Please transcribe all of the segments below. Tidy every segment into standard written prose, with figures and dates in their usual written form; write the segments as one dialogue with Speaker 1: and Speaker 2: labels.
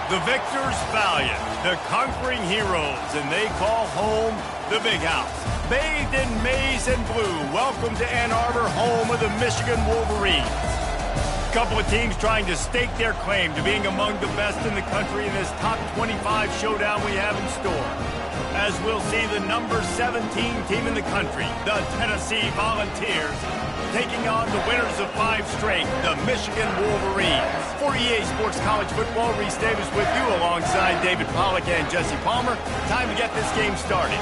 Speaker 1: The victors valiant, the conquering heroes, and they call home the Big House. Bathed in maize and blue, welcome to Ann Arbor, home of the Michigan Wolverines. A couple of teams trying to stake their claim to being among the best in the country in this top 25 showdown we have in store. As we'll see the number 17 team in the country, the Tennessee Volunteers, taking on the winners of 5 straight, the Michigan Wolverines. For EA Sports College Football, Reese Davis with you alongside David Pollack and Jesse Palmer. Time to get this game started.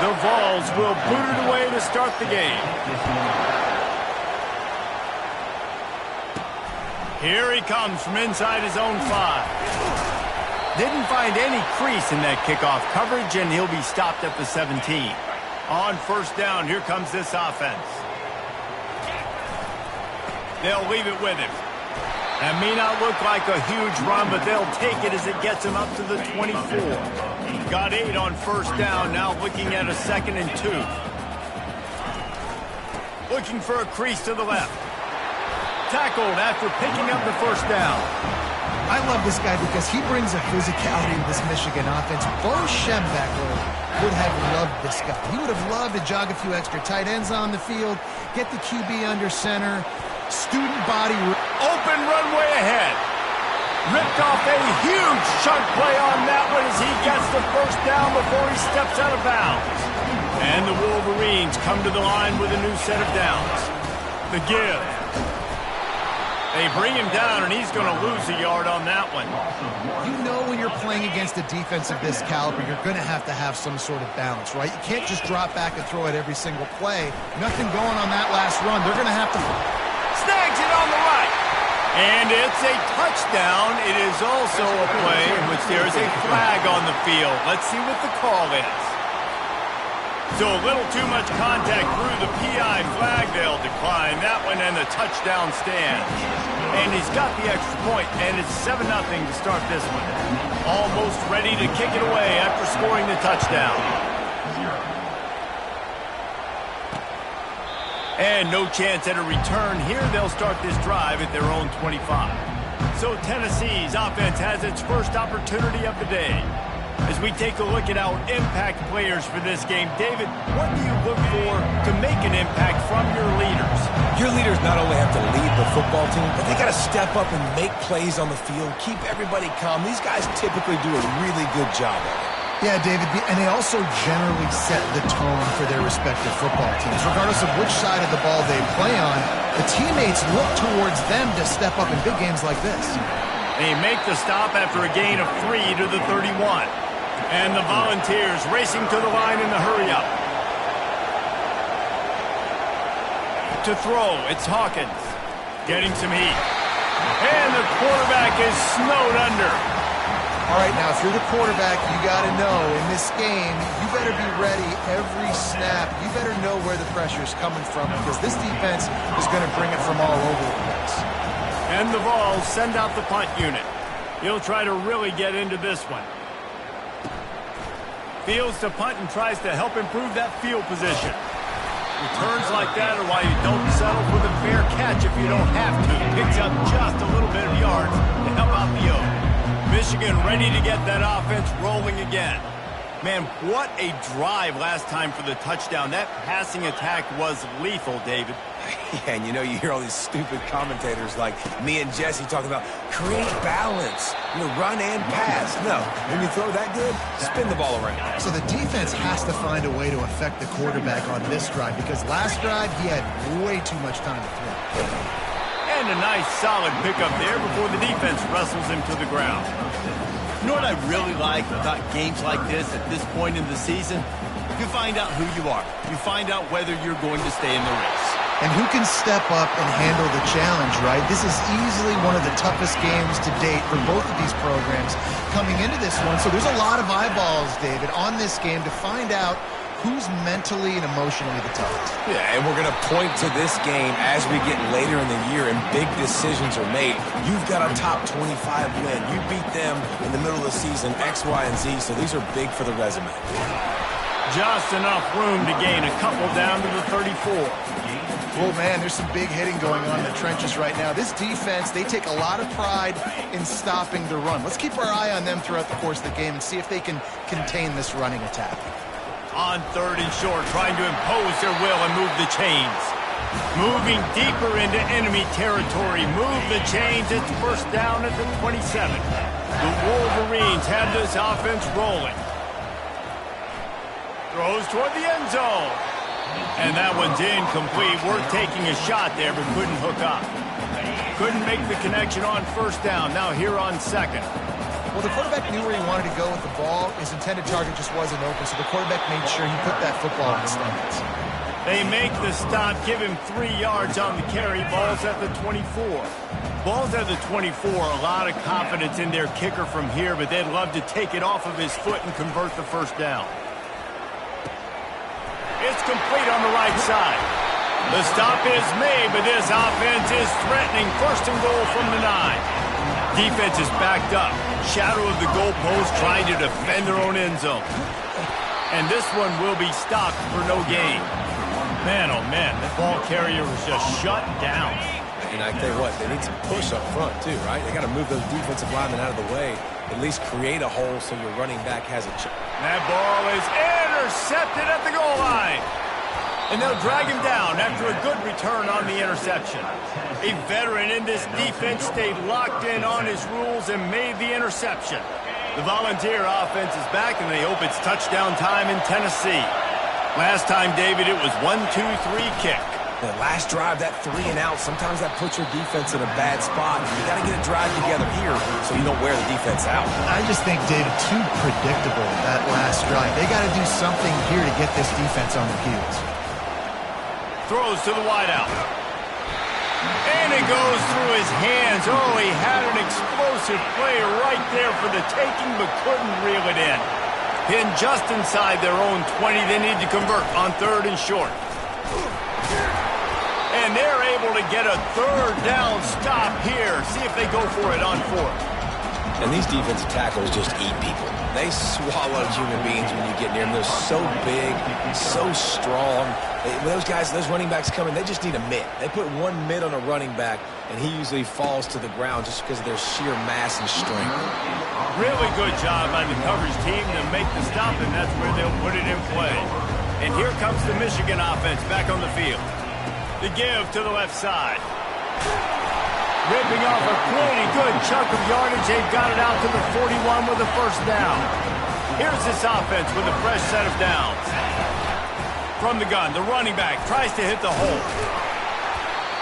Speaker 1: The Vols will boot it away to start the game. Here he comes from inside his own 5. Didn't find any crease in that kickoff coverage, and he'll be stopped at the 17. On first down, here comes this offense. They'll leave it with him. That may not look like a huge run, but they'll take it as it gets him up to the 24. Got 8 on first down, now looking at a 2nd and 2. Looking for a crease to the left. Tackled after picking up the first down.
Speaker 2: I love this guy because he brings a physicality to this Michigan offense. Bo Schembechler would have loved this guy. He would have loved to jog a few extra tight ends on the field, get the QB under center, student body.
Speaker 1: Open runway ahead. Ripped off a huge chunk play on that one as he gets the first down before he steps out of bounds. And the Wolverines come to the line with a new set of downs. The give. They bring him down, and he's going to lose a yard on that one.
Speaker 2: You know when you're playing against a defense of this caliber, you're going to have some sort of balance, right? You can't just drop back and throw it every single play. Nothing going on that last run. They're going to have to...
Speaker 1: Snags it on the right. And it's a touchdown. It is also a play in which there is a flag on the field. Let's see what the call is. So a little too much contact through the PI flag. They'll decline that one, and the touchdown stands. And he's got the extra point, and it's 7-0 to start this one. Almost ready to kick it away after scoring the touchdown. And no chance at a return here. They'll start this drive at their own 25. So Tennessee's offense has its first opportunity of the day. As we take a look at our impact players for this game, David, what do you look for to make an impact from your leaders?
Speaker 3: Your leaders not only have to lead the football team, but they got to step up and make plays on the field, keep everybody calm. These guys typically do a really good job of it.
Speaker 2: Yeah, David, and they also generally set the tone for their respective football teams. Regardless of which side of the ball they play on, the teammates look towards them to step up in big games like this.
Speaker 1: They make the stop after a gain of 3 to the 31. And the Volunteers racing to the line in the hurry-up. To throw, it's Hawkins. Getting some heat. And the quarterback is snowed under.
Speaker 2: All right, now, if you're the quarterback, you got to know, in this game, you better be ready every snap. You better know where the pressure is coming from because this defense is going to bring it from all over the place.
Speaker 1: And the Vols send out the punt unit. He'll try to really get into this one. Fields to punt and tries to help improve that field position. Returns like that are why you don't settle for the fair catch if you don't have to. Picks up just a little bit of yards to help out the Oak. Michigan ready to get that offense rolling again. Man, what a drive last time for the touchdown. That passing attack was lethal, David.
Speaker 3: Yeah, and you know, you hear all these stupid commentators like me and Jesse talking about create balance, run and pass. No, when you throw that good, spin the ball around.
Speaker 2: So the defense has to find a way to affect the quarterback on this drive because last drive he had way too much time to throw.
Speaker 1: And a nice solid pickup there before the defense wrestles him to the ground. You know what I really like about games like this at this point in the season? You find out who you are. You find out whether you're going to stay in the race.
Speaker 2: And who can step up and handle the challenge, right? This is easily one of the toughest games to date for both of these programs coming into this one. So there's a lot of eyeballs, David, on this game to find out who's mentally and emotionally the toughest.
Speaker 3: Yeah, and we're going to point to this game as we get later in the year and big decisions are made. You've got a top 25 win. You beat them in the middle of the season, X, Y, and Z, so these are big for the resume.
Speaker 1: Just enough room to gain a couple down to the 34.
Speaker 2: Well, man, there's some big hitting going on in the trenches right now. This defense, they take a lot of pride in stopping the run. Let's keep our eye on them throughout the course of the game and see if they can contain this running attack.
Speaker 1: On 3rd and short, trying to impose their will and move the chains. Moving deeper into enemy territory. Move the chains. It's first down at the 27. The Wolverines have this offense rolling. Throws toward the end zone. And that one's incomplete. Worth taking a shot there, but couldn't hook up. Couldn't make the connection on first down. Now here on 2nd.
Speaker 2: Well, the quarterback knew where he wanted to go with the ball. His intended target just wasn't open, so the quarterback made sure he put that football in his hands.
Speaker 1: They make the stop, give him 3 yards on the carry. Ball's at the 24. Ball's at the 24. A lot of confidence in their kicker from here, but they'd love to take it off of his foot and convert the first down. It's complete on the right side. The stop is made, but this offense is threatening. 1st and goal from the 9. Defense is backed up. Shadow of the goalpost trying to defend their own end zone. And this one will be stopped for no gain. Man, oh man, the ball carrier was just shut down.
Speaker 3: And I tell you what, they need some push up front too, right? They got to move those defensive linemen out of the way. At least create a hole so your running back has a chance.
Speaker 1: That ball is intercepted at the goal line. And they'll drag him down after a good return on the interception. A veteran in this defense stayed locked in on his rules and made the interception. The Volunteer offense is back, and they hope it's touchdown time in Tennessee. Last time, David, it was 1-2-3 kick.
Speaker 3: The last drive, that 3 and out, sometimes that puts your defense in a bad spot. You got to get a drive together here so you don't wear the defense out.
Speaker 2: I just think, David, too predictable, that last drive. They got to do something here to get this defense on their heels.
Speaker 1: Throws to the wideout. And it goes through his hands. Oh, he had an explosive play right there for the taking, but couldn't reel it in. Pinned just inside their own 20. They need to convert on 3rd and short. And they're able to get a 3rd down stop here. See if they go for it on 4th.
Speaker 3: And these defensive tackles just eat people. They swallow human beings when you get near them. They're so big, so strong. Those guys, those running backs coming, they just need a mitt. They put one mitt on a running back, and he usually falls to the ground just because of their sheer mass and strength.
Speaker 1: Really good job by the coverage team to make the stop, and that's where they'll put it in play. And here comes the Michigan offense back on the field. The give to the left side. Ripping off a pretty good chunk of yardage. They've got it out to the 41 with a first down. Here's this offense with a fresh set of downs. From the gun, the running back tries to hit the hole.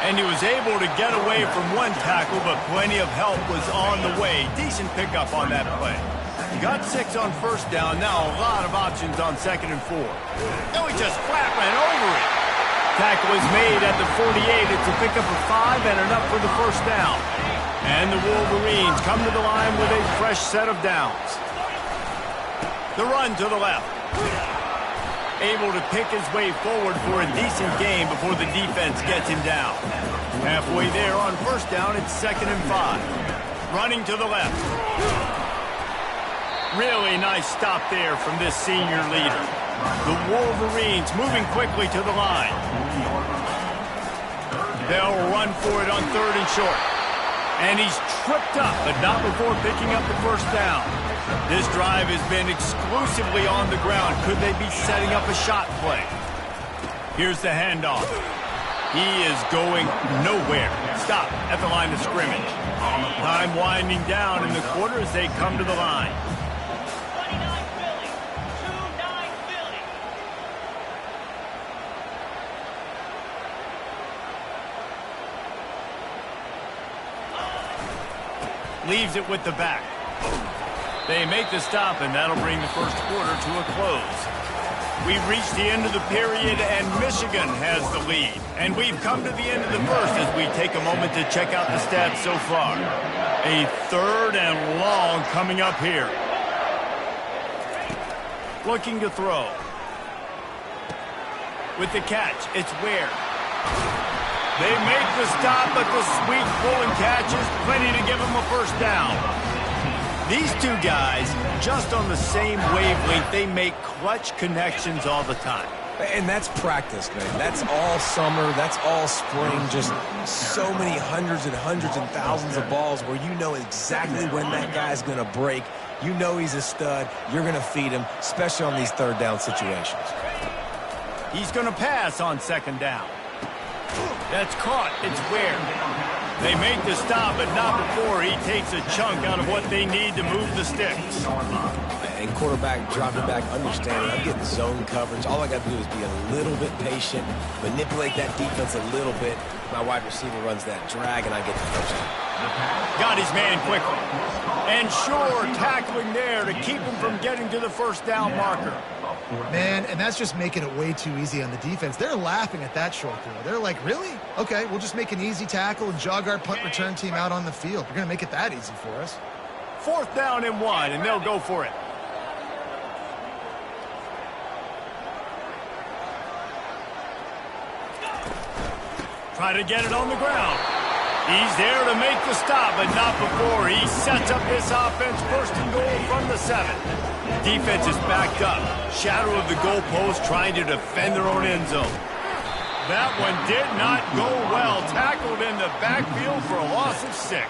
Speaker 1: And he was able to get away from one tackle, but plenty of help was on the way. Decent pickup on that play. Got 6 on first down. Now a lot of options on 2nd and 4. No, he just flat ran over it. Tackle is made at the 48. It's a pickup of 5 and enough for the first down. And the Wolverines come to the line with a fresh set of downs. The run to the left. Able to pick his way forward for a decent gain before the defense gets him down. Halfway there on first down, it's 2nd and 5. Running to the left. Really nice stop there from this senior leader. The Wolverines moving quickly to the line. They'll run for it on 3rd and short. And he's tripped up, but not before picking up the first down. This drive has been exclusively on the ground. Could they be setting up a shot play? Here's the handoff. He is going nowhere. Stop at the line of scrimmage. Time winding down in the quarter as they come to the line. Leaves it with the back. They make the stop, and that'll bring the first quarter to a close. We've reached the end of the period, and Michigan has the lead. And we've come to the end of the first as we take a moment to check out the stats so far. A 3rd and long coming up here. Looking to throw. With the catch, it's Ware. They make the stop, but the sweet pull and catch is plenty to give them a first down. These two guys, just on the same wavelength, they make clutch connections all the time.
Speaker 3: And that's practice, man. That's all summer. That's all spring. Just so many hundreds and thousands of balls where you know exactly when that guy's going to break. You know he's a stud. You're going to feed him, especially on these third down situations.
Speaker 1: He's going to pass on second down. That's caught. It's where. They make the stop, but not before he takes a chunk out of what they need to move the sticks.
Speaker 3: And quarterback dropping back, understanding I'm getting zone coverage. All I got to do is be a little bit patient, manipulate that defense a little bit. My wide receiver runs that drag, and I get the first down.
Speaker 1: Got his man quickly. And sure, tackling there to keep him from getting to the first down marker.
Speaker 2: Man, and that's just making it way too easy on the defense. They're laughing at that short throw. They're like, really? Okay, we'll just make an easy tackle and jog our punt return team out on the field. We're going to make it that easy for us.
Speaker 1: 4th down and 1, and they'll go for it. Try to get it on the ground. He's there to make the stop, but not before he sets up this offense 1st and goal from the 7. Defense is backed up. Shadow of the goalpost trying to defend their own end zone. That one did not go well. Tackled in the backfield for a loss of 6.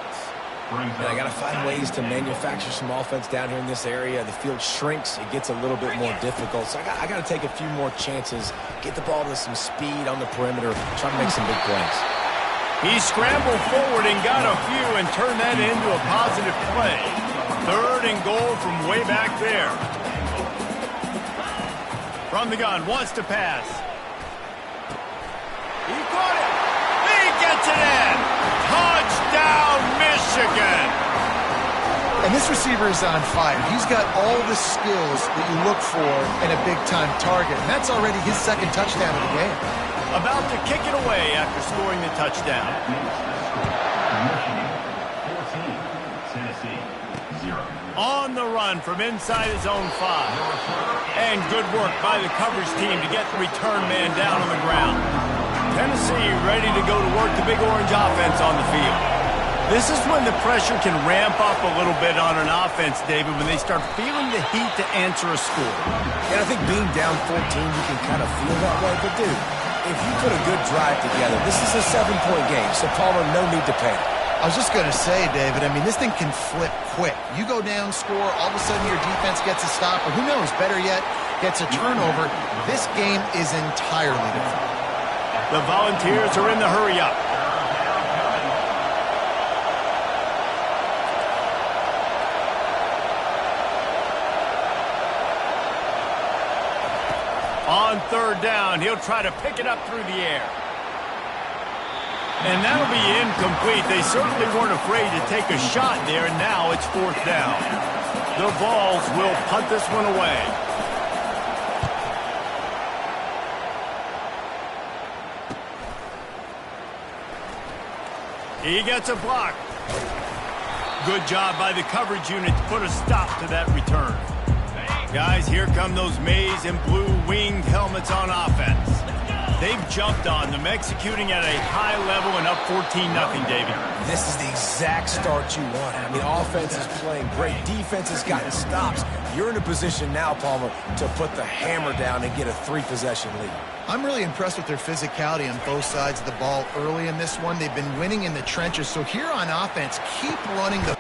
Speaker 3: And I got to find ways to manufacture some offense down here in this area. The field shrinks. It gets a little bit more difficult. So I got to take a few more chances, get the ball to some speed on the perimeter, try to make some big plays.
Speaker 1: He scrambled forward and got a few and turned that into a positive play. 3rd and goal from way back there. From the gun, wants to pass. He caught it. He gets it in. Touchdown, Michigan.
Speaker 2: And this receiver is on fire. He's got all the skills that you look for in a big-time target. And that's already his 2nd touchdown of the game.
Speaker 1: About to kick it away after scoring the touchdown. On the run from inside his own 5. And good work by the coverage team to get the return man down on the ground. Tennessee ready to go to work the Big Orange offense on the field. This is when the pressure can ramp up a little bit on an offense, David, when they start feeling the heat to answer a score.
Speaker 3: And I think being down 14, you can kind of feel that way. But, dude, if you put a good drive together, this is a 7-point game, so Palmer, no need to panic.
Speaker 2: I was just going to say, David, I mean, this thing can flip quick. You go down, score, all of a sudden your defense gets a stop, or who knows, better yet, gets a turnover. This game is entirely different.
Speaker 1: The Volunteers are in the hurry-up. On 3rd down, he'll try to pick it up through the air. And that'll be incomplete. They certainly weren't afraid to take a shot there, and now it's 4th down. The Vols will punt this one away. He gets a block. Good job by the coverage unit to put a stop to that return. Guys, here come those maize and blue winged helmets on offense. They've jumped on them, executing at a high level and up 14-0, David.
Speaker 3: This is the exact start you want. I mean, offense is playing great. Defense has gotten stops. You're in a position now, Palmer, to put the hammer down and get a 3-possession lead.
Speaker 2: I'm really impressed with their physicality on both sides of the ball early in this one. They've been winning in the trenches. So here on offense, keep running the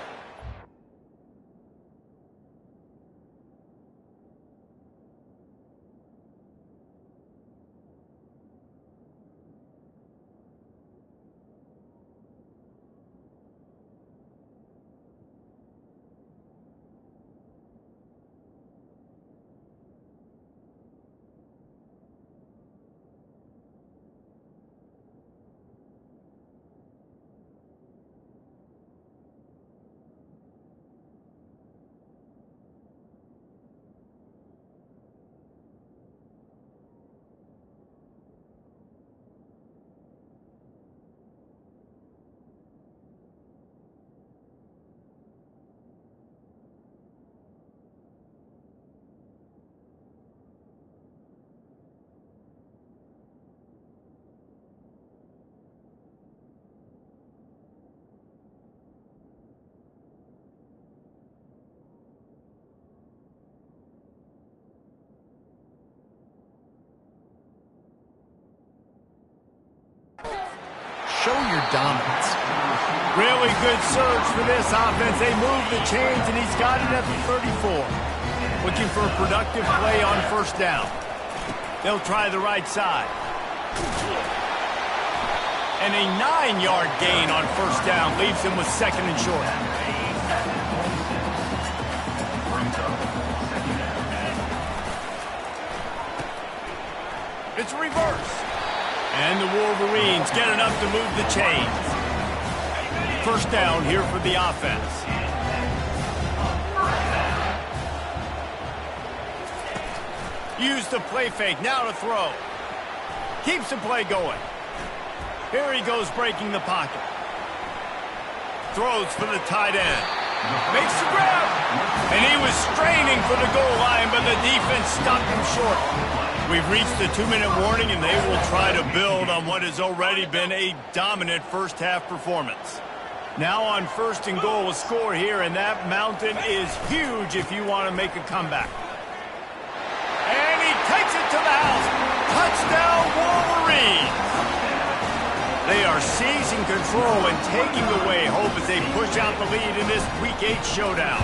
Speaker 2: Show your dominance.
Speaker 1: Really good surge for this offense. They move the chains, and he's got it at the 34. Looking for a productive play on first down. They'll try the right side. And a 9-yard gain on first down leaves him with second and short. It's reverse. And the Wolverines get enough to move the chains. First down here for the offense. Use the play fake, now to throw. Keeps the play going. Here he goes breaking the pocket. Throws for the tight end. Makes the grab. And he was straining for the goal line, but the defense stopped him short. We've reached the 2-minute warning, and they will try to build on what has already been a dominant first-half performance. Now on first and goal, a score here, and that mountain is huge if you want to make a comeback. And he takes it to the house. Touchdown, Wolverines! They are seizing control and taking away hope as they push out the lead in this Week 8 showdown.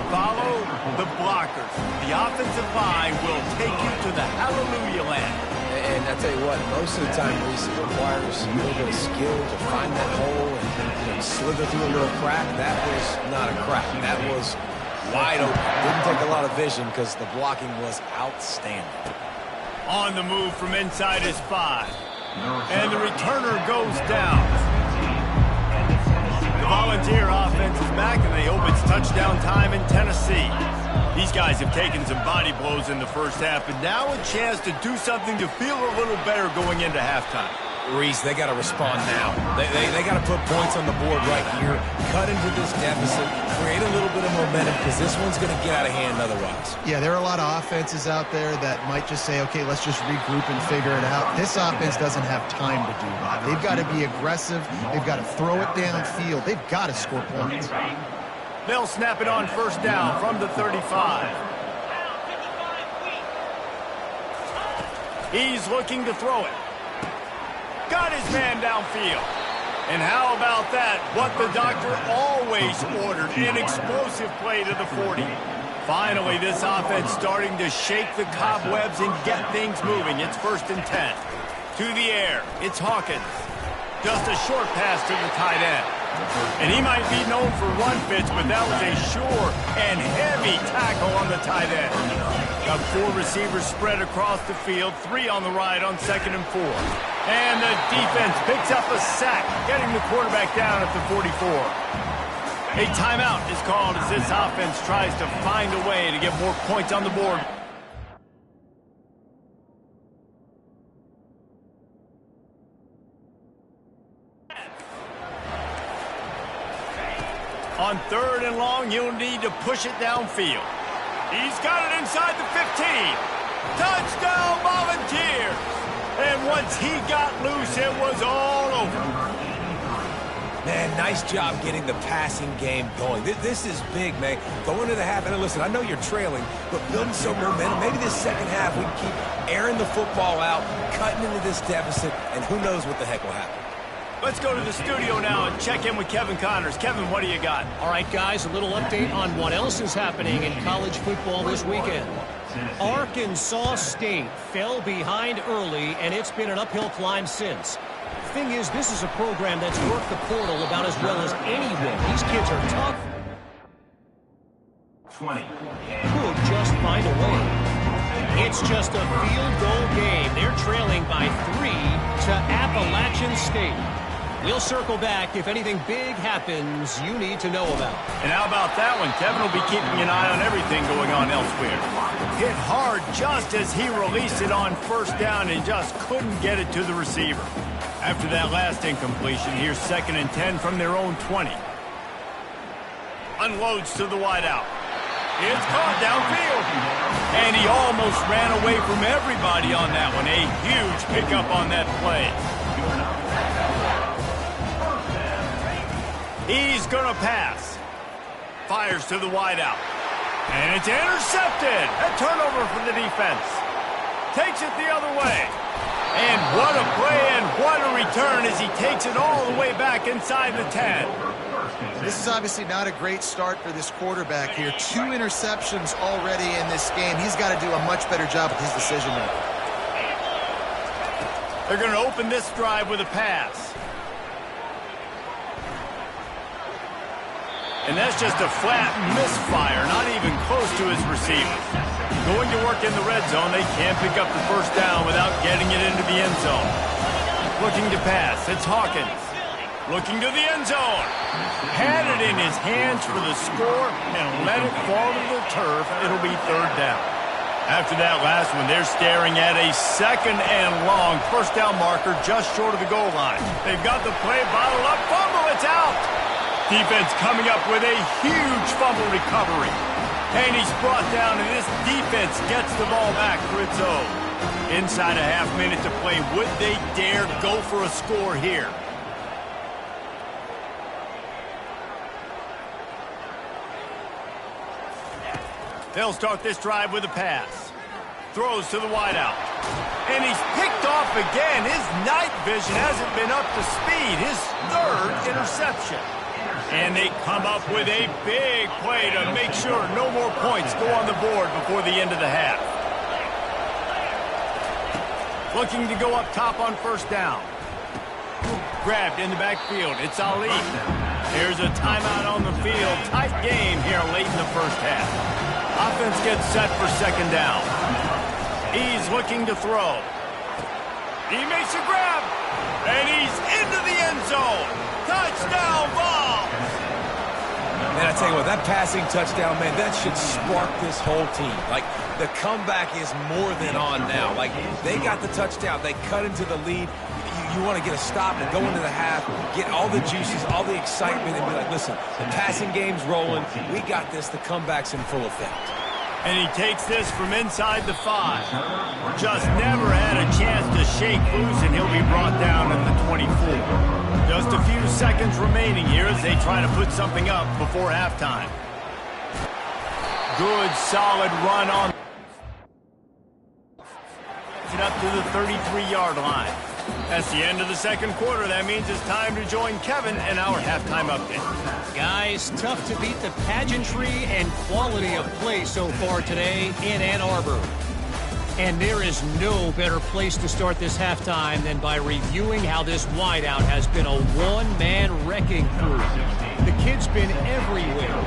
Speaker 1: Follow the blockers. The offensive line will take you to the hallelujah land.
Speaker 3: And I tell you what, most of the time, Reese, it requires a little bit of skill to find that hole and slither through a little crack. That was not a crack. That was wide open. Didn't take a lot of vision because the blocking was outstanding.
Speaker 1: On the move from inside his 5. And the returner goes down. The Volunteer offense is back, and they hope it's touchdown time in Tennessee. These guys have taken some body blows in the first half, and now a chance to do something to feel a little better going into halftime.
Speaker 3: Reese, they got to respond now. They got to put points on the board right here, cut into this deficit, create a little bit of momentum, because this one's going to get out of hand otherwise.
Speaker 2: Yeah, there are a lot of offenses out there that might just say, okay, let's just regroup and figure it out. This offense doesn't have time to do that. They've got to be aggressive. They've got to throw it downfield. They've got to score points.
Speaker 1: They'll snap it on first down from the 35. He's looking to throw it. Got his man downfield. And how about that? What the doctor always ordered, an explosive play to the 40. Finally, this offense starting to shake the cobwebs and get things moving. It's first and 10. To the air, it's Hawkins. Just a short pass to the tight end. And he might be known for run fits, but that was a sure and heavy tackle on the tight end. Got 4 receivers spread across the field, 3 on the right on second and 4. And the defense picks up a sack, getting the quarterback down at the 44. A timeout is called as this offense tries to find a way to get more points on the board. On third and long, you'll need to push it downfield. He's got it inside the 15. Touchdown, Volunteers! And once he got loose, it was all over.
Speaker 3: Man, nice job getting the passing game going. This is big, man. Going to the half, and listen, I know you're trailing, but building some momentum. Maybe this second half we can keep airing the football out, cutting into this deficit, and who knows what the heck will happen.
Speaker 1: Let's go to the studio now and check in with Kevin Connors. Kevin, what do you got?
Speaker 4: All right, guys, a little update on what else is happening in college football this weekend. Arkansas State fell behind early, and it's been an uphill climb since. Thing is, this is a program that's worked the portal about as well as anyone. These kids are tough.
Speaker 5: 20.
Speaker 4: Could just find a way. It's just a field goal game. They're trailing by 3 to Appalachian State. We'll circle back if anything big happens you need to know about.
Speaker 1: And how about that one? Kevin will be keeping an eye on everything going on elsewhere. Hit hard just as he released it on first down and just couldn't get it to the receiver. After that last incompletion, here's second and 10 from their own 20. Unloads to the wideout. It's caught downfield. And he almost ran away from everybody on that one. A huge pickup on that play. He's going to pass. Fires to the wideout. And it's intercepted. A turnover for the defense. Takes it the other way. And what a play and what a return as he takes it all the way back inside the 10.
Speaker 2: This is obviously not a great start for this quarterback here. 2 interceptions already in this game. He's got to do a much better job with his decision-making.
Speaker 1: They're going to open this drive with a pass. And that's just a flat misfire, not even close to his receiver. Going to work in the red zone, they can't pick up the first down without getting it into the end zone. Looking to pass, it's Hawkins. Looking to the end zone. Had it in his hands for the score and let it fall to the turf. It'll be third down. After that last one, they're staring at a 2nd and long first down marker just short of the goal line. They've got the play bottled up. Fumble, it's out. Defense coming up with a huge fumble recovery. And he's brought down, and this defense gets the ball back for its own. Inside a half minute to play. Would they dare go for a score here? They'll start this drive with a pass. Throws to the wideout. And he's picked off again. His night vision hasn't been up to speed. His 3rd interception. And they come up with a big play to make sure no more points go on the board before the end of the half. Looking to go up top on first down. Grabbed in the backfield. It's Ali. There's a timeout on the field. Tight game here late in the first half. Offense gets set for 2nd down. He's looking to throw. He makes a grab. And he's into the end zone. Touchdown ball.
Speaker 3: Man, I tell you what, that passing touchdown, man, that should spark this whole team. Like, the comeback is more than on now. Like, they got the touchdown. They cut into the lead. You want to get a stop and go into the half, get all the juices, all the excitement, and be like, listen, the passing game's rolling. We got this. The comeback's in full effect.
Speaker 1: And he takes this from inside the 5. Just never had a chance to shake loose, and he'll be brought down in the 24. Just a few seconds remaining here as they try to put something up before halftime. Good, solid run on. Up to the 33-yard line. That's the end of the 2nd quarter. That means it's time to join Kevin in our halftime update.
Speaker 4: Guys, tough to beat the pageantry and quality of play so far today in Ann Arbor. And there is no better place to start this halftime than by reviewing how this wideout has been a one-man wrecking crew. The kid's been everywhere,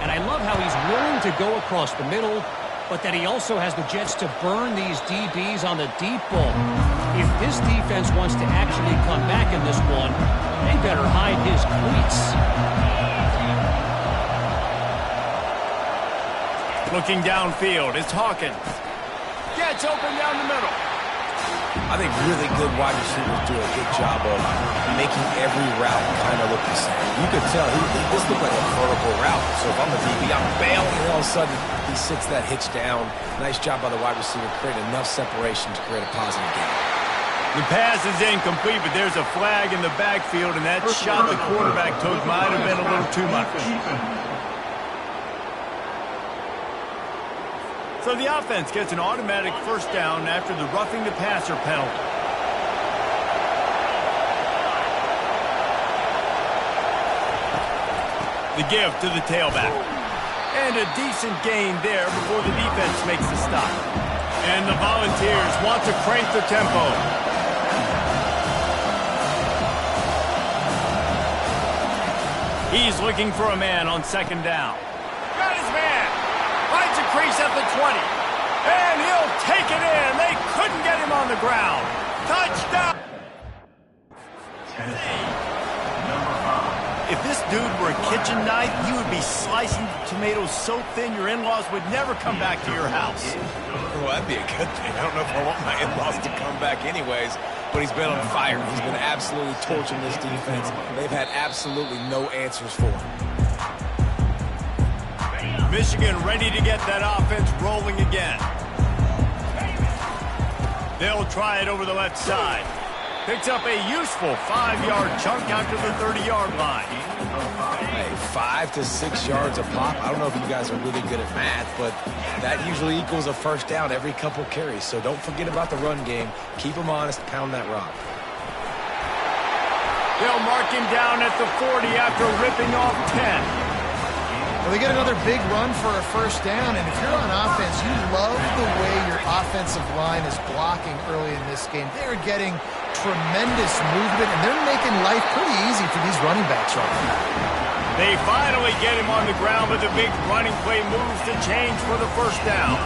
Speaker 4: and I love how he's willing to go across the middle, but that he also has the jets to burn these DBs on the deep ball. If this defense wants to actually come back in this one, they better hide his cleats.
Speaker 1: Looking downfield, it's Hawkins. Gets open down the middle.
Speaker 3: I think really good wide receivers do a good job of making every route kind of look the same. You could tell this looked like a vertical route. So if I'm a DB, I'm bailing, and all of a sudden he sits that hitch down. Nice job by the wide receiver, creating enough separation to create a positive game.
Speaker 1: The pass is incomplete, but there's a flag in the backfield, and that shot the quarterback took might have been a little too much. So the offense gets an automatic first down after the roughing the passer penalty. The give to the tailback. And a decent gain there before the defense makes the stop. And the Volunteers want to crank the tempo. He's looking for a man on 2nd down. Got his man. Finds a crease at the 20. And he'll take it in. They couldn't get him on the ground. Touchdown. If this dude were a kitchen knife, you would be slicing tomatoes so thin your in-laws would never come back to your house.
Speaker 3: Well, that'd be a good thing. I don't know if I want my in-laws to come back anyways, but he's been on fire. He's been absolutely torching this defense. They've had absolutely no answers for him.
Speaker 1: Michigan ready to get that offense rolling again. They'll try it over the left side. Picks up a useful 5-yard chunk out to the 30-yard line.
Speaker 3: Hey, 5 to 6 yards a pop. I don't know if you guys are really good at math, but that usually equals a first down every couple carries. So don't forget about the run game. Keep them honest, pound that rock.
Speaker 1: They'll mark him down at the 40 after ripping off 10.
Speaker 2: Well, they get another big run for a first down, and if you're on offense, you love the way your offensive line is blocking early in this game. They're getting tremendous movement, and they're making life pretty easy for these running backs right now.
Speaker 1: They finally get him on the ground, but the big running play moves to change for the first down.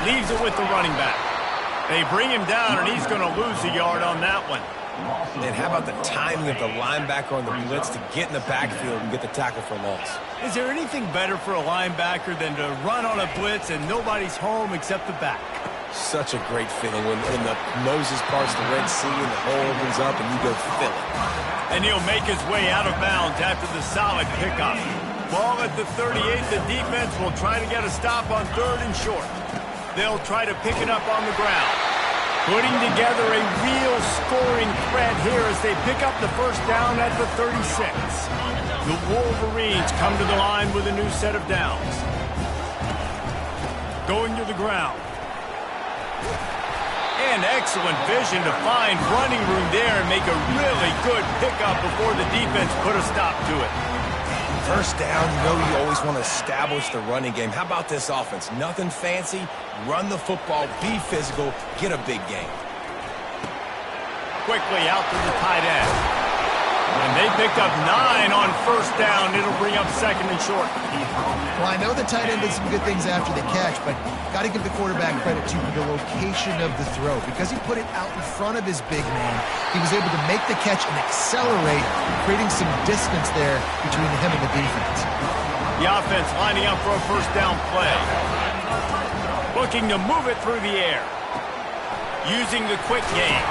Speaker 1: Leaves it with the running back. They bring him down, and he's going to lose a yard on that one.
Speaker 3: And how about the timing of the linebacker on the blitz to get in the backfield and get the tackle for loss?
Speaker 1: Is there anything better for a linebacker than to run on a blitz and nobody's home except the back?
Speaker 3: Such a great feeling when the Moses parts the Red Sea and the hole opens up and you go fill it.
Speaker 1: And he'll make his way out of bounds after the solid pickup. Ball at the 38. The defense will try to get a stop on 3rd and short. They'll try to pick it up on the ground. Putting together a real scoring threat here as they pick up the first down at the 36. The Wolverines come to the line with a new set of downs. Going to the ground. And excellent vision to find running room there and make a really good pickup before the defense put a stop to it.
Speaker 3: First down, you always want to establish the running game. How about this offense? Nothing fancy. Run the football, be physical, get a big gain.
Speaker 1: Quickly out to the tight end. And they picked up 9 on first down. It'll bring up 2nd and short.
Speaker 2: Well, I know the tight end did some good things after the catch, but got to give the quarterback credit, too, for the location of the throw. Because he put it out in front of his big man, he was able to make the catch and accelerate, creating some distance there between him and the defense.
Speaker 1: The offense lining up for a first down play. Looking to move it through the air. Using the quick game.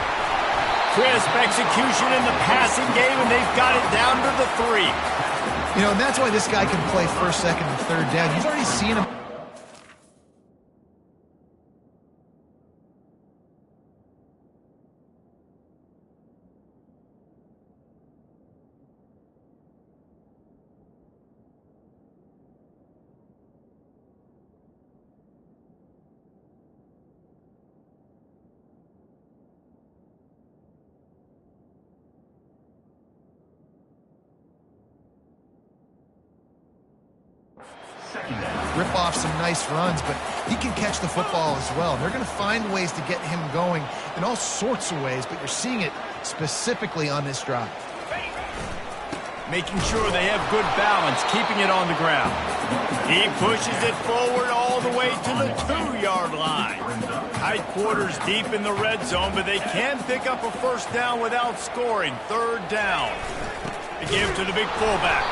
Speaker 1: Crisp execution in the passing game, and they've got it down to the 3.
Speaker 2: You know, and that's why this guy can play 1st, 2nd, and 3rd down. You've already seen him. Rip off some nice runs, but he can catch the football as well. And they're going to find ways to get him going in all sorts of ways, but you're seeing it specifically on this drive.
Speaker 1: Making sure they have good balance, keeping it on the ground. He pushes it forward all the way to the 2-yard line. Tight quarters deep in the red zone, but they can pick up a first down without scoring. 3rd down. They give to the big fullback.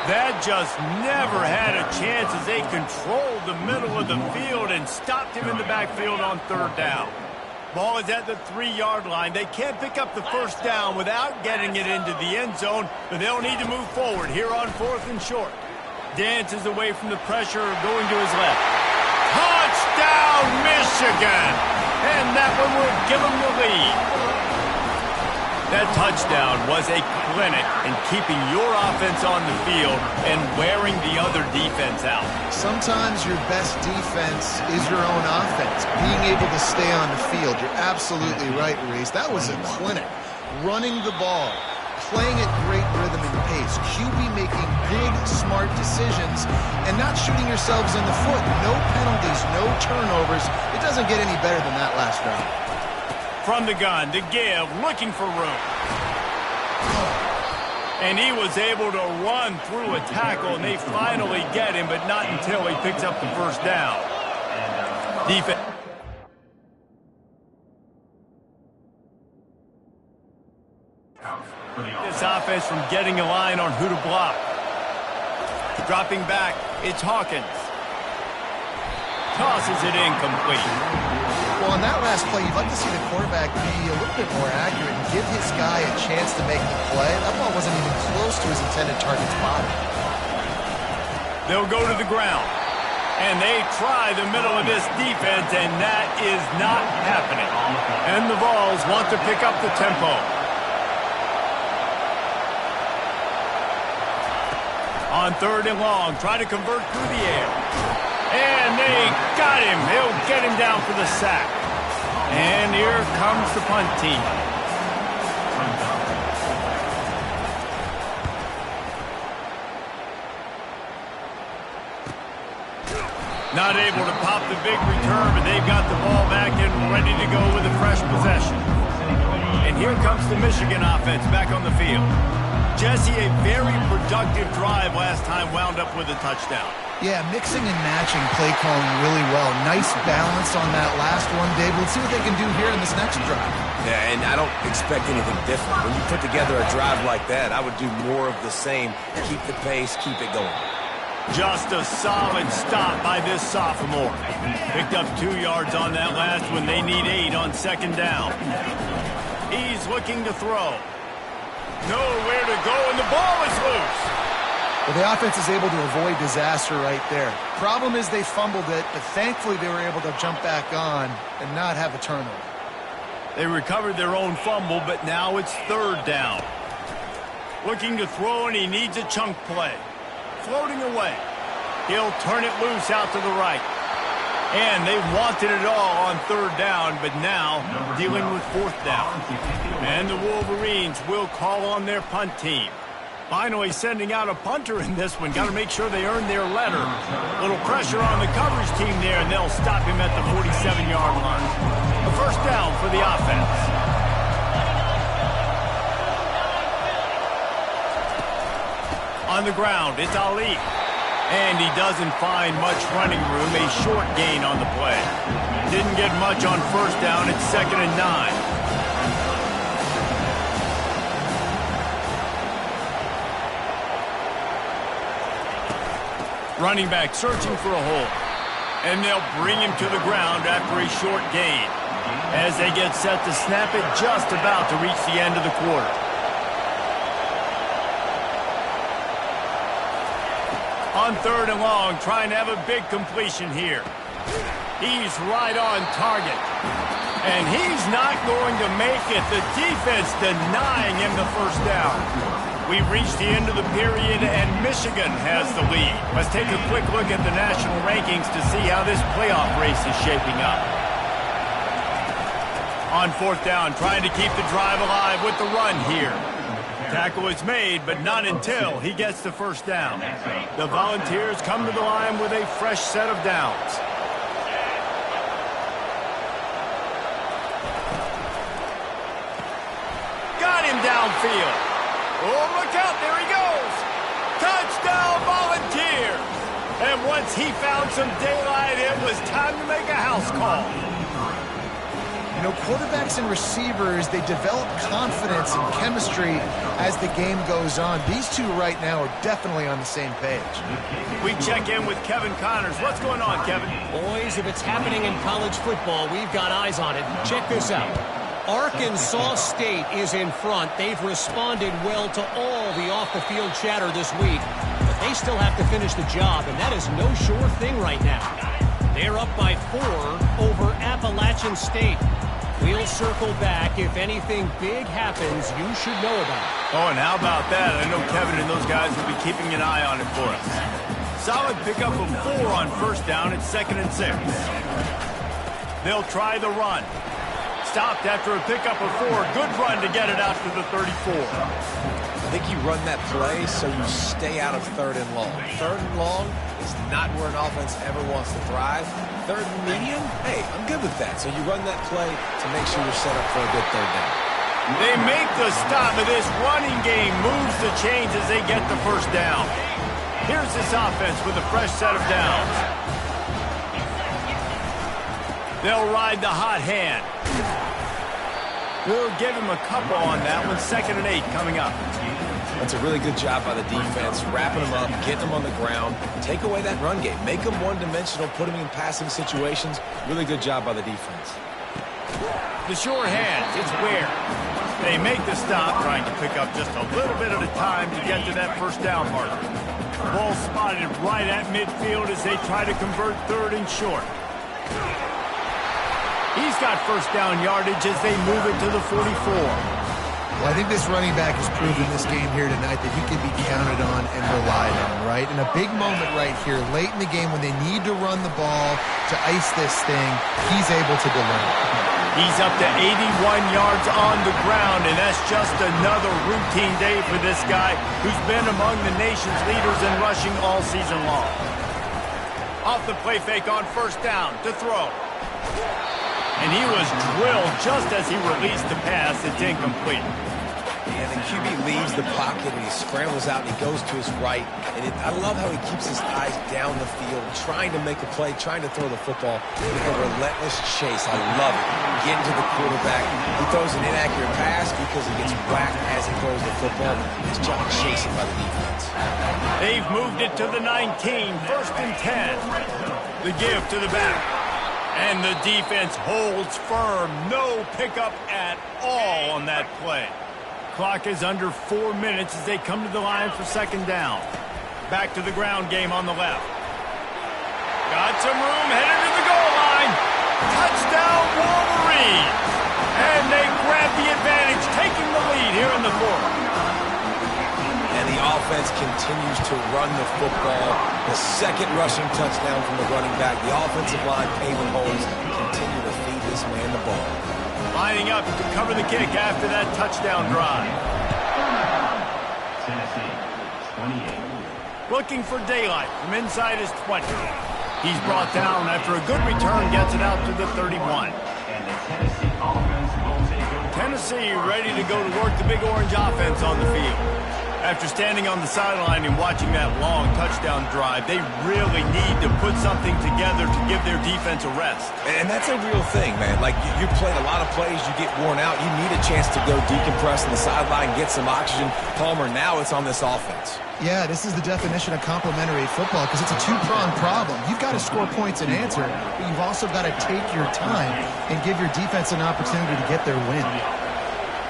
Speaker 1: That just never had a chance as they controlled the middle of the field and stopped him in the backfield on 3rd down. Ball is at the 3-yard line. They can't pick up the first down without getting it into the end zone, but they'll need to move forward here on 4th and short. Dances away from the pressure, going to his left. Touchdown, Michigan! And that one will give them the lead. That touchdown was a clinic in keeping your offense on the field and wearing the other defense out.
Speaker 2: Sometimes your best defense is your own offense, being able to stay on the field. You're absolutely right, Reese. That was a clinic. Running the ball, playing at great rhythm and pace. QB making good, smart decisions and not shooting yourselves in the foot. No penalties, no turnovers. It doesn't get any better than that last drive.
Speaker 1: From the gun, to give, looking for room. And he was able to run through a tackle, and they finally get him, but not until he picks up the first down. Defense. This offense from getting a line on who to block. Dropping back, it's Hawkins. Tosses it incomplete.
Speaker 2: Well, on that last play, you'd like to see the quarterback be a little bit more accurate and give his guy a chance to make the play. That ball wasn't even close to his intended target's body.
Speaker 1: They'll go to the ground. And they try the middle of this defense, and that is not happening. And the Vols want to pick up the tempo. On 3rd and long, try to convert through the air. And they got him. He'll get him down for the sack. And here comes the punt team. Not able to pop the big return, but they've got the ball back and ready to go with a fresh possession. And here comes the Michigan offense back on the field. Jesse, a very productive drive last time wound up with a touchdown.
Speaker 2: Yeah, mixing and matching play calling really well. Nice balance on that last one, Dave. Let's see what they can do here in this next drive.
Speaker 3: Yeah, and I don't expect anything different. When you put together a drive like that, I would do more of the same. Keep the pace, keep it going.
Speaker 1: Just a solid stop by this sophomore. Picked up 2 yards on that last one. They need 8 on 2nd down. He's looking to throw. Nowhere to go, and the ball is loose.
Speaker 2: Well, the offense is able to avoid disaster right there. Problem is they fumbled it, but thankfully they were able to jump back on and not have a turnover.
Speaker 1: They recovered their own fumble, but now it's 3rd down. Looking to throw, and he needs a chunk play. Floating away. He'll turn it loose out to the right. And they wanted it all on 3rd down, but now dealing with 4th down. And the Wolverines will call on their punt team. Finally sending out a punter in this one. Got to make sure they earn their letter. A little pressure on the coverage team there, and they'll stop him at the 47-yard line. A 1st down for the offense. On the ground, it's Ali. And he doesn't find much running room. A short gain on the play. Didn't get much on 1st down. It's 2nd and 9. Running back searching for a hole. And they'll bring him to the ground after a short gain. As they get set to snap it, just about to reach the end of the quarter. On 3rd and long, trying to have a big completion here. He's right on target. And he's not going to make it. The defense denying him the 1st down. We've reached the end of the period, and Michigan has the lead. Let's take a quick look at the national rankings to see how this playoff race is shaping up. On 4th down, trying to keep the drive alive with the run here. Tackle is made, but not until he gets the 1st down. The Volunteers come to the line with a fresh set of downs. Got him downfield. Oh, look out, there he goes. Touchdown, Volunteer. And once he found some daylight, it was time to make a house call.
Speaker 2: You know, quarterbacks and receivers, they develop confidence and chemistry as the game goes on. These two right now are definitely on the same page.
Speaker 1: We check in with Kevin Connors. What's going on, Kevin?
Speaker 4: Boys, if it's happening in college football, we've got eyes on it. Check this out. Arkansas State is in front. They've responded well to all the off-the-field chatter this week, but they still have to finish the job, and that is no sure thing right now. They're up by 4 over Appalachian State. We'll circle back. If anything big happens, you should know about it.
Speaker 1: Oh, and how about that? I know Kevin and those guys will be keeping an eye on it for us. Solid pickup of 4 on 1st down. It's 2nd and 6. They'll try the run. Stopped after a pickup of 4. Good run to get it out to the 34.
Speaker 3: I think you run that play so you stay out of 3rd and long. 3rd and long is not where an offense ever wants to thrive. 3rd and medium, hey, I'm good with that. So you run that play to make sure you're set up for a good 3rd down.
Speaker 1: They make the stop, but this running game moves the chains as they get the 1st down. Here's this offense with a fresh set of downs. They'll ride the hot hand. We'll give him a couple on that one. 2nd and 8 coming up.
Speaker 3: That's a really good job by the defense, wrapping them up, getting them on the ground. Take away that run game. Make them one-dimensional, put them in passing situations. Really good job by the defense.
Speaker 1: The sure hands, it's Ware. They make the stop, trying to pick up just a little bit at a time to get to that 1st down marker. Ball spotted right at midfield as they try to convert third and short. He's got first down yardage as they move it to the 44.
Speaker 2: Well, I think this running back has proven this game here tonight that he can be counted on and relied on, right? In a big moment right here, late in the game when they need to run the ball to ice this thing, he's able to deliver.
Speaker 1: He's up to 81 yards on the ground, and that's just another routine day for this guy who's been among the nation's leaders in rushing all season long. Off the play fake on first down to throw. And he was drilled just as he released the pass. It's incomplete.
Speaker 3: And the QB leaves the pocket and he scrambles out and he goes to his right. And I love how he keeps his eyes down the field, trying to make a play, trying to throw the football with a relentless chase. I love it. Getting to the quarterback. He throws an inaccurate pass because he gets whacked as he throws the football. His job chasing by the defense.
Speaker 1: They've moved it to the 19, first and 10. The give to the back. And the defense holds firm. No pickup at all on that play. Clock is under 4 minutes as they come to the line for second down. Back to the ground game on the left. Got some room, headed to the goal line. Touchdown Wolverines. And they grab the advantage, taking the lead here in the fourth.
Speaker 3: And the offense continues to run the football. The second rushing touchdown from the running back. The offensive line paving holes continue to feed this man the ball.
Speaker 1: Lining up to cover the kick after that touchdown drive. Looking for daylight from inside his 20. He's brought down after a good return, gets it out to the 31. Tennessee ready to go to work the Big Orange offense on the field. After standing on the sideline and watching that long touchdown drive, they really need to put something together to give their defense a rest.
Speaker 3: And that's a real thing, man. Like, you played a lot of plays, you get worn out, you need a chance to go decompress on the sideline, get some oxygen. Palmer, now it's on this offense.
Speaker 2: Yeah, this is the definition of complementary football because it's a two-pronged problem. You've got to score points and answer, but you've also got to take your time and give your defense an opportunity to get their win.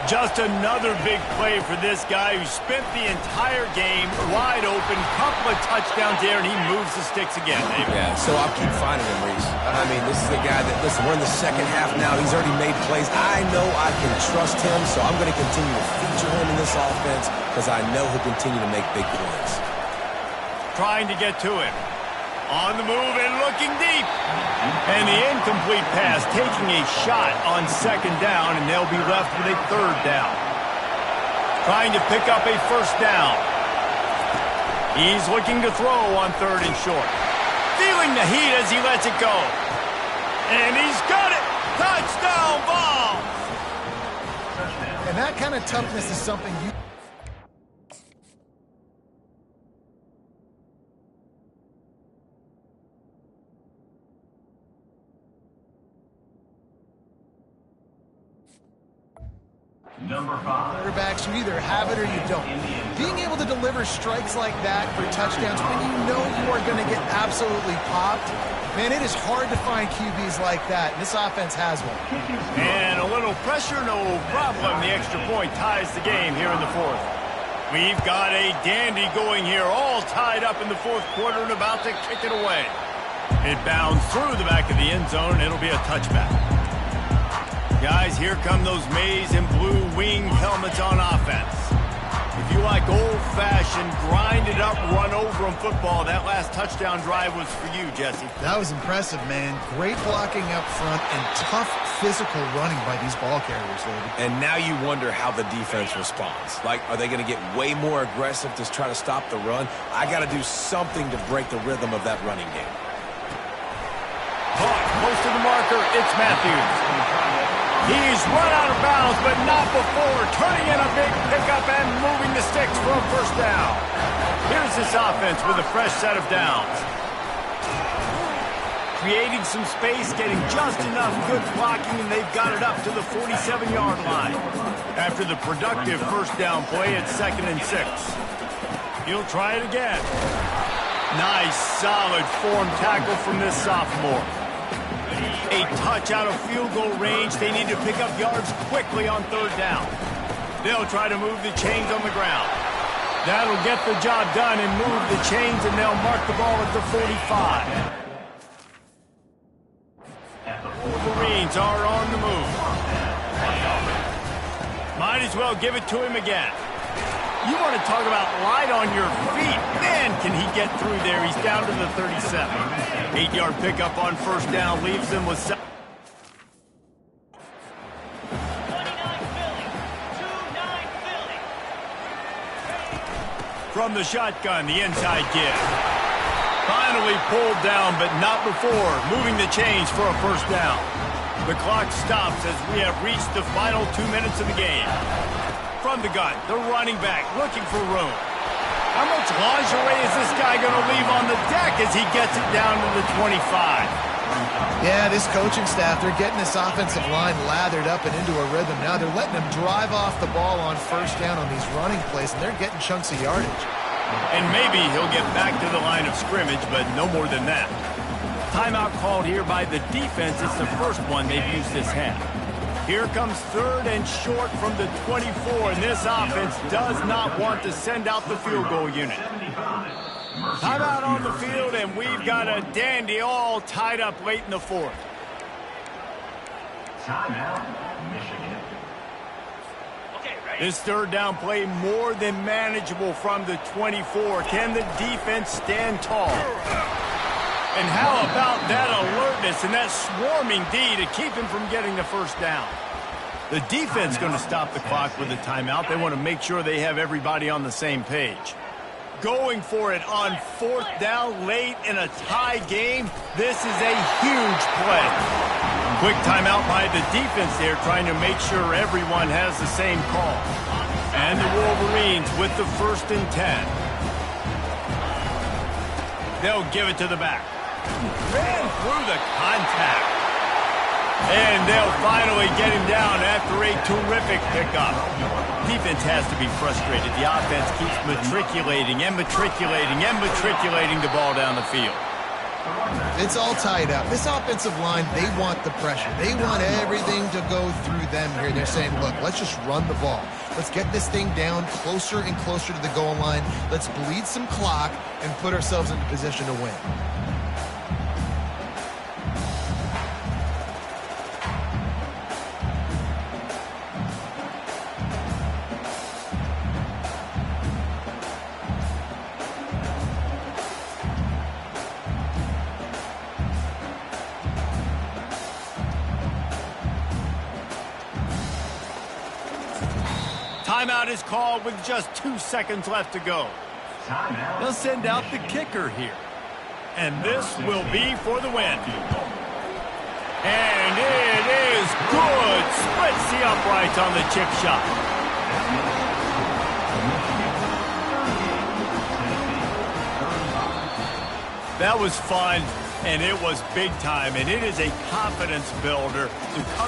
Speaker 1: Just another big play for this guy who spent the entire game wide open, couple of touchdowns there, and he moves the sticks again, David.
Speaker 3: Yeah, so I'll keep finding him, Reese. I mean, this is the guy that, listen, we're in the second half now. He's already made plays. I know I can trust him, so I'm going to continue to feature him in this offense because I know he'll continue to make big plays.
Speaker 1: Trying to get to him. On the move and looking deep. And the incomplete pass taking a shot on second down, and they'll be left with a third down. Trying to pick up a first down. He's looking to throw on third and short. Feeling the heat as he lets it go. And he's got it. Touchdown ball.
Speaker 2: And that kind of toughness is something you... Quarterbacks, you either have it or you don't. Being able to deliver strikes like that for touchdowns when you know you are going to get absolutely popped, man, it is hard to find QBs like that. This offense has one.
Speaker 1: And a little pressure, no problem. The extra point ties the game here in the fourth. We've got a dandy going here, all tied up in the fourth quarter and about to kick it away. It bounds through the back of the end zone. It'll be a touchback. Guys, here come those maize and blue winged helmets on offense. If you like old-fashioned, grind-it-up, run-over-'em football, that last touchdown drive was for you, Jesse.
Speaker 2: That was impressive, man. Great blocking up front and tough physical running by these ball carriers, David.
Speaker 3: And now you wonder how the defense responds. Like, are they going to get way more aggressive to try to stop the run? I got to do something to break the rhythm of that running game.
Speaker 1: Caught close to the marker, it's Matthews. He's run out of bounds, but not before turning in a big pickup and moving the sticks for a first down. Here's this offense with a fresh set of downs. Creating some space, getting just enough good blocking, and they've got it up to the 47-yard line. After the productive first down play, it's 2nd and 6. He'll try it again. Nice, solid form tackle from this sophomore. A touch out of field goal range. They need to pick up yards quickly on third down. They'll try to move the chains on the ground. That'll get the job done and move the chains, and they'll mark the ball at the 45. Wolverines are on the move. Might as well give it to him again. You want to talk about light on your feet. Man, can he get through there. He's down to the 37. 8-yard pickup on first down leaves them with... From the shotgun, the inside give. Finally pulled down, but not before moving the chains for a first down. The clock stops as we have reached the final 2 minutes of the game. From the gun, the running back looking for room. How much lingerie is this guy going to leave on the deck as he gets it down to the 25?
Speaker 2: Yeah, this coaching staff, they're getting this offensive line lathered up and into a rhythm. Now they're letting them drive off the ball on first down on these running plays, and they're getting chunks of yardage.
Speaker 1: And maybe he'll get back to the line of scrimmage, but no more than that. Timeout called here by the defense. It's the first one they've used this half. Here comes third and short from the 24, and this offense does not want to send out the field goal unit. Timeout on the field, and we've got a dandy all tied up late in the fourth.
Speaker 5: Timeout, Michigan.
Speaker 1: This third down play more than manageable from the 24. Can the defense stand tall? And how about that alertness and that swarming D to keep him from getting the first down? The defense going to stop the clock with a timeout. They want to make sure they have everybody on the same page. Going for it on fourth down late in a tie game. This is a huge play. Quick timeout by the defense there, trying to make sure everyone has the same call. And the Wolverines with the 1st and 10. They'll give it to the back. Ran through the contact. And they'll finally get him down after a terrific pickup. Defense has to be frustrated. The offense keeps matriculating and matriculating and matriculating the ball down the field.
Speaker 2: It's all tied up. This offensive line, they want the pressure. They want everything to go through them here. They're saying, look, let's just run the ball. Let's get this thing down closer and closer to the goal line. Let's bleed some clock and put ourselves into position to win.
Speaker 1: Timeout is called with just 2 seconds left to go. They'll send out the kicker here. And this will be for the win. And it is good. Splits the uprights on the chip shot. That was fun, and it was big time, and it is a confidence builder to come